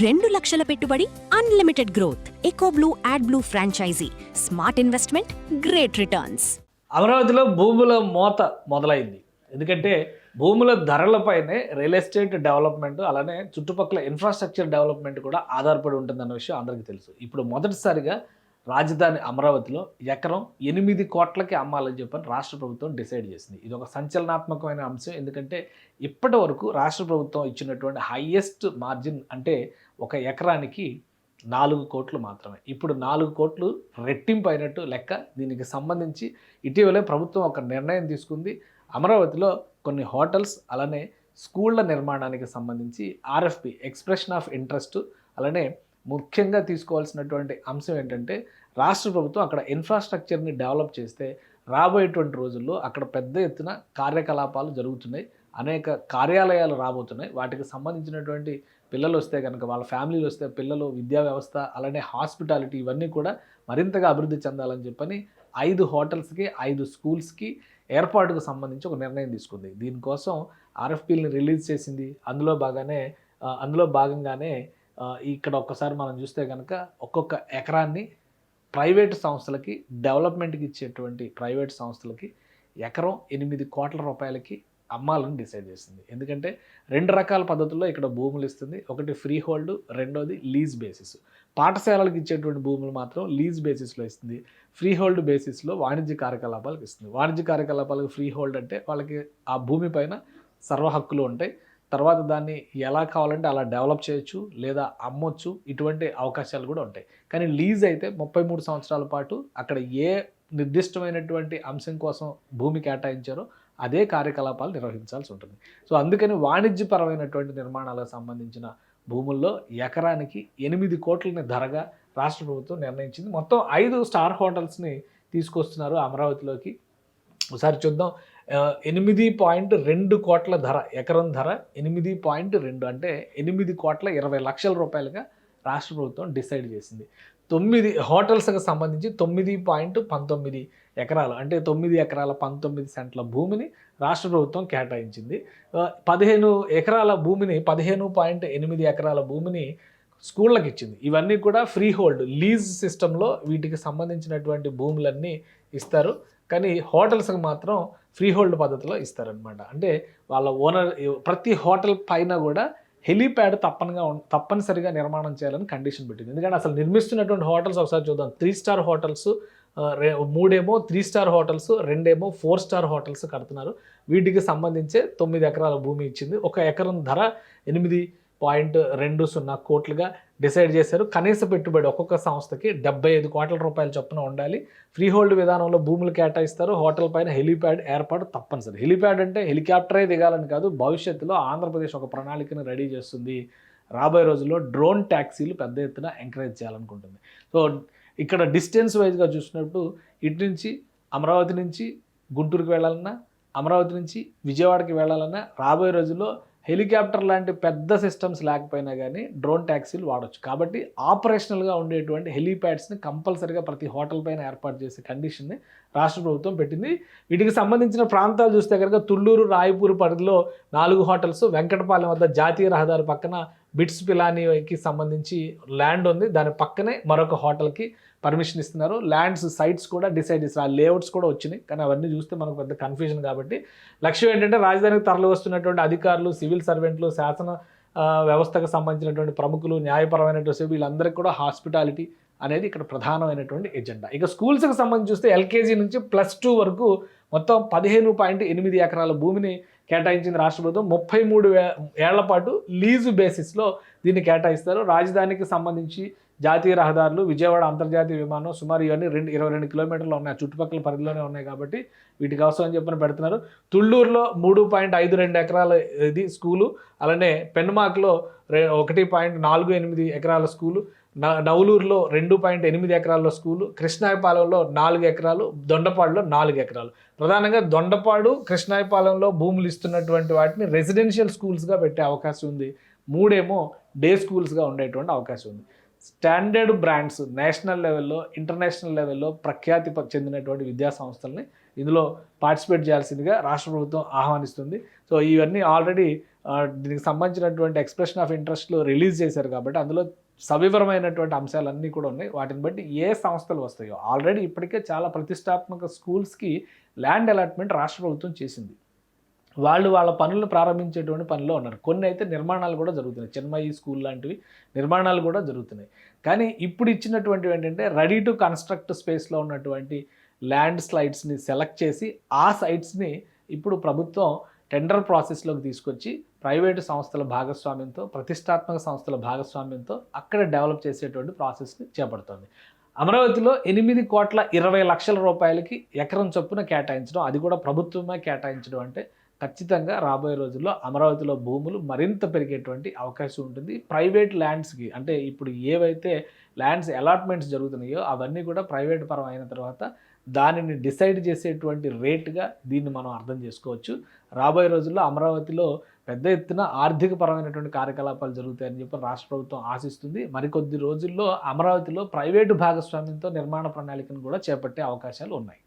2 లక్షల పెట్టుబడి, unlimited growth. Ecoblue AdBlue franchisee. Smart investment, great returns. అమరావతిలో భూముల మోత మొదలైంది. ఎందుకంటే భూముల ధరలపైనే రియల్ ఎస్టేట్ డెవలప్మెంట్, అలానే చుట్టుపక్కల ఇన్ఫ్రాస్ట్రక్చర్ డెవలప్మెంట్ కూడా ఆధారపడి ఉంటుందన్న విషయం అందరికీ తెలుసు. ఇప్పుడు మొదటిసారిగా రాజధాని అమరావతిలో ఎకరం 8 కోట్లకి అమ్మాలని చెప్పని రాష్ట్ర ప్రభుత్వం డిసైడ్ చేసింది. ఇది ఒక సంచలనాత్మకమైన అంశం. ఎందుకంటే ఇప్పటి వరకు రాష్ట్ర ప్రభుత్వం ఇచ్చినటువంటి హైయెస్ట్ మార్జిన్ అంటే ఒక ఎకరానికి 4 కోట్లు మాత్రమే. ఇప్పుడు 4 కోట్లు రెట్టింపు అయినట్టు లెక్క. దీనికి సంబంధించి ఇటీవలే ప్రభుత్వం ఒక నిర్ణయం తీసుకుంది. అమరావతిలో కొన్ని హోటల్స్, అలానే స్కూళ్ళ నిర్మాణానికి సంబంధించి ఆర్ఎఫ్పి, ఎక్స్ప్రెషన్ ఆఫ్ ఇంట్రెస్ట్, అలానే ముఖ్యంగా తీసుకోవాల్సినటువంటి అంశం ఏంటంటే రాష్ట్ర ప్రభుత్వం అక్కడ ఇన్ఫ్రాస్ట్రక్చర్ని డెవలప్ చేస్తే రాబోయేటువంటి రోజుల్లో అక్కడ పెద్ద ఎత్తున కార్యకలాపాలు జరుగుతున్నాయి. అనేక కార్యాలయాలు రాబోతున్నాయి. వాటికి సంబంధించినటువంటి పిల్లలు వస్తే కనుక, వాళ్ళ ఫ్యామిలీలు వస్తే పిల్లలు, విద్యా వ్యవస్థ, అలానే హాస్పిటాలిటీ, ఇవన్నీ కూడా మరింతగా అభివృద్ధి చెందాలని చెప్పని 5 హోటల్స్కి 5 స్కూల్స్కి ఏర్పాటుకు సంబంధించి ఒక నిర్ణయం తీసుకుంది. దీనికోసం ఆర్ఎఫ్పీలని రిలీజ్ చేసింది. అందులో భాగంగానే ఇక్కడ ఒక్కసారి మనం చూస్తే కనుక ఒక్కొక్క ఎకరాన్ని ప్రైవేటు సంస్థలకి, డెవలప్మెంట్కి ఇచ్చేటువంటి ప్రైవేట్ సంస్థలకి ఎకరం 8 కోట్ల రూపాయలకి అమ్మాలని డిసైడ్ చేసింది. ఎందుకంటే 2 రకాల పద్ధతుల్లో ఇక్కడ భూములు ఇస్తుంది. ఒకటి ఫ్రీ హోల్డ్, రెండోది లీజ్ బేసిస్. పాఠశాలలకు ఇచ్చేటువంటి భూములు మాత్రం లీజ్ బేసిస్లో ఇస్తుంది. ఫ్రీ హోల్డ్ బేసిస్లో వాణిజ్య కార్యకలాపాలకు ఇస్తుంది. వాణిజ్య కార్యకలాపాలకు ఫ్రీ హోల్డ్ అంటే వాళ్ళకి ఆ భూమి పైన సర్వ హక్కులు ఉంటాయి. తర్వాత దాన్ని ఎలా కావాలంటే అలా డెవలప్ చేయొచ్చు, లేదా అమ్మొచ్చు. ఇటువంటి అవకాశాలు కూడా ఉంటాయి. కానీ లీజ్ అయితే 33 సంవత్సరాల పాటు అక్కడ ఏ నిర్దిష్టమైనటువంటి అంశం కోసం భూమి కేటాయించారో అదే కార్యకలాపాలు నిర్వహించాల్సి ఉంటుంది. సో అందుకని వాణిజ్యపరమైనటువంటి నిర్మాణాలకు సంబంధించిన భూముల్లో ఎకరానికి 8 కోట్లని ధరగా రాష్ట్ర ప్రభుత్వం నిర్ణయించింది. మొత్తం 5 స్టార్ హోటల్స్ని తీసుకొస్తున్నారు అమరావతిలోకి. ఒకసారి చూద్దాం. 8.2 కోట్ల ధర, ఎకరం ధర 8.2 అంటే 8,20,00,000 రూపాయలుగా రాష్ట్ర ప్రభుత్వం డిసైడ్ చేసింది. 9 హోటల్స్కి సంబంధించి 9.19 ఎకరాలు అంటే 9 ఎకరాల 19 సెంట్ల భూమిని రాష్ట్ర ప్రభుత్వం కేటాయించింది. 15 ఎకరాల భూమిని, 15.8 ఎకరాల భూమిని స్కూళ్ళకి ఇచ్చింది. ఇవన్నీ కూడా ఫ్రీ హోల్డ్, లీజ్ సిస్టంలో వీటికి సంబంధించినటువంటి భూములన్నీ ఇస్తారు. కానీ హోటల్స్కి మాత్రం ఫ్రీ హోల్డ్ పద్ధతిలో ఇస్తారనమాట. అంటే వాళ్ళ ఓనర్ ప్రతి హోటల్ పైన కూడా హెలీప్యాడ్ తప్పనిసరిగా నిర్మాణం చేయాలని కండిషన్ పెట్టింది. ఎందుకంటే అసలు నిర్మిస్తున్నటువంటి హోటల్స్ ఒకసారి చూద్దాం. 3 స్టార్ హోటల్స్, 3 ఏమో 3 స్టార్ హోటల్స్, 2 ఏమో 4 స్టార్ హోటల్స్ కడుతున్నారు. వీటికి సంబంధించే 9 ఎకరాల భూమి ఇచ్చింది. ఒక ఎకరం ధర 8.20 కోట్లుగా డిసైడ్ చేశారు. కనీస పెట్టుబడి ఒక్కొక్క సంస్థకి 75 కోట్ల రూపాయల చొప్పున ఉండాలి. ఫ్రీ హోల్డ్ విధానంలో భూములు కేటాయిస్తారు. హోటల్ పైన హెలీప్యాడ్ ఏర్పాటు తప్పనిసరి. హెలీప్యాడ్ అంటే హెలికాప్టరే దిగాలని కాదు. భవిష్యత్తులో ఆంధ్రప్రదేశ్ ఒక ప్రణాళికను రెడీ చేస్తుంది. రాబోయే రోజుల్లో డ్రోన్ ట్యాక్సీలు పెద్ద ఎత్తున ఎంకరేజ్ చేయాలనుకుంటుంది. సో ఇక్కడ డిస్టెన్స్ వైజ్గా చూసినప్పుడు ఇటు నుంచి అమరావతి నుంచి గుంటూరుకి వెళ్ళాలన్నా, అమరావతి నుంచి విజయవాడకి వెళ్ళాలన్నా రాబోయే రోజుల్లో హెలికాప్టర్ లాంటి పెద్ద సిస్టమ్స్ లేకపోయినా కానీ డ్రోన్ ట్యాక్సీలు వాడచ్చు. కాబట్టి ఆపరేషనల్గా ఉండేటువంటి హెలీప్యాడ్స్ని కంపల్సరీగా ప్రతి హోటల్ పైన ఏర్పాటు చేసే కండిషన్ని రాష్ట్ర ప్రభుత్వం పెట్టింది. వీటికి సంబంధించిన ప్రాంతాలు చూస్తే కనుక తుళ్ళూరు, రాయపూర్ పరిధిలో 4 హోటల్స్, వెంకటపాలెం వద్ద జాతీయ రహదారి పక్కన బిట్స్ పిలానీకి సంబంధించి ల్యాండ్ ఉంది. దాని పక్కనే మరొక హోటల్కి పర్మిషన్ ఇస్తున్నారు. ల్యాండ్స్, సైట్స్ కూడా డిసైడ్ చేస్తారు. ఆ లేఅవుట్స్ కూడా వచ్చినాయి. కానీ అవన్నీ చూస్తే మనకు పెద్ద కన్ఫ్యూజన్. కాబట్టి లక్ష్యం ఏంటంటే రాజధానికి తరలి వస్తున్నటువంటి అధికారులు, సివిల్ సర్వెంట్లు, శాసన వ్యవస్థకు సంబంధించినటువంటి ప్రముఖులు, న్యాయపరమైనటువంటి వీళ్ళందరికీ కూడా హాస్పిటాలిటీ అనేది ఇక్కడ ప్రధానమైనటువంటి ఎజెండా. ఇక స్కూల్స్కి సంబంధించి చూస్తే ఎల్కేజీ నుంచి +2 వరకు మొత్తం 15.8 ఎకరాల భూమిని కేటాయించింది రాష్ట్ర ప్రభుత్వం. 33 ఏళ్ల పాటు లీజు బేసిస్లో దీన్ని కేటాయిస్తారు. రాజధానికి సంబంధించి జాతీయ రహదారులు, విజయవాడ అంతర్జాతీయ విమానం, సుమారు ఇవన్నీ 22 కిలోమీటర్లు ఉన్నాయి. చుట్టుపక్కల పరిధిలోనే ఉన్నాయి. కాబట్టి వీటికి అవసరం అని చెప్పని పెడుతున్నారు. తుళ్ళూరులో 3.52 ఎకరాల ఇది స్కూలు, అలానే పెన్మాక్లో 1.48 ఎకరాల స్కూలు, నవలూరులో 2.8 ఎకరాల స్కూలు, కృష్ణాయపాలెంలో 4 ఎకరాలు, దొండపాడులో 4 ఎకరాలు. ప్రధానంగా దొండపాడు, కృష్ణాయపాలెంలో భూములు ఇస్తున్నటువంటి వాటిని రెసిడెన్షియల్ స్కూల్స్గా పెట్టే అవకాశం ఉంది. 3 ఏమో డే స్కూల్స్గా ఉండేటువంటి అవకాశం ఉంది. స్టాండర్డ్ బ్రాండ్స్, నేషనల్ లెవెల్లో, ఇంటర్నేషనల్ లెవెల్లో ప్రఖ్యాతి చెందినటువంటి విద్యా సంస్థల్ని ఇందులో పార్టిసిపేట్ చేయాల్సిందిగా రాష్ట్ర ప్రభుత్వం ఆహ్వానిస్తుంది. సో ఇవన్నీ ఆల్రెడీ దీనికి సంబంధించినటువంటి ఎక్స్ప్రెషన్ ఆఫ్ ఇంట్రెస్ట్లు రిలీజ్ చేశారు కాబట్టి అందులో సవివరమైనటువంటి అంశాలన్నీ కూడా ఉన్నాయి. వాటిని బట్టి ఏ సంస్థలు వస్తాయో ఆల్రెడీ ఇప్పటికే చాలా ప్రతిష్టాత్మక స్కూల్స్కి ల్యాండ్ అలాట్మెంట్ రాష్ట్ర ప్రభుత్వం చేసింది. వాళ్ళ పనులను ప్రారంభించేటువంటి పనిలో ఉన్నారు. కొన్ని అయితే నిర్మాణాలు కూడా జరుగుతున్నాయి. చిన్మయి స్కూల్ లాంటివి నిర్మాణాలు కూడా జరుగుతున్నాయి. కానీ ఇప్పుడు ఇచ్చినటువంటివి ఏంటంటే రెడీ టు కన్స్ట్రక్ట్ స్పేస్లో ఉన్నటువంటి ల్యాండ్ స్లైడ్స్ని సెలెక్ట్ చేసి ఆ సైట్స్ని ఇప్పుడు ప్రభుత్వం టెండర్ ప్రాసెస్లోకి తీసుకొచ్చి ప్రైవేటు సంస్థల భాగస్వామ్యంతో, ప్రతిష్టాత్మక సంస్థల భాగస్వామ్యంతో అక్కడ డెవలప్ చేసేటువంటి ప్రాసెస్ని చేపడుతుంది. అమరావతిలో 8,20,00,000 రూపాయలకి ఎకరం చొప్పున కేటాయించడం, అది కూడా ప్రభుత్వమే కేటాయించడం అంటే ఖచ్చితంగా రాబోయే రోజుల్లో అమరావతిలో భూములు మరింత పెరిగేటువంటి అవకాశం ఉంటుంది. ప్రైవేట్ ల్యాండ్స్కి అంటే ఇప్పుడు ఏవైతే ల్యాండ్స్ అలాట్మెంట్స్ జరుగుతున్నాయో అవన్నీ కూడా ప్రైవేట్ పరం అయిన తర్వాత దానిని డిసైడ్ చేసేటువంటి రేటుగా దీన్ని మనం అర్థం చేసుకోవచ్చు. రాబోయే రోజుల్లో అమరావతిలో పెద్ద ఎత్తున ఆర్థిక పరమైనటువంటి కార్యకలాపాలు జరుగుతాయని చెప్పి రాష్ట్ర ప్రభుత్వం ఆశిస్తుంది. మరికొద్ది రోజుల్లో అమరావతిలో ప్రైవేటు భాగస్వామ్యంతో నిర్మాణ ప్రణాళికను కూడా చేపట్టే అవకాశాలు ఉన్నాయి.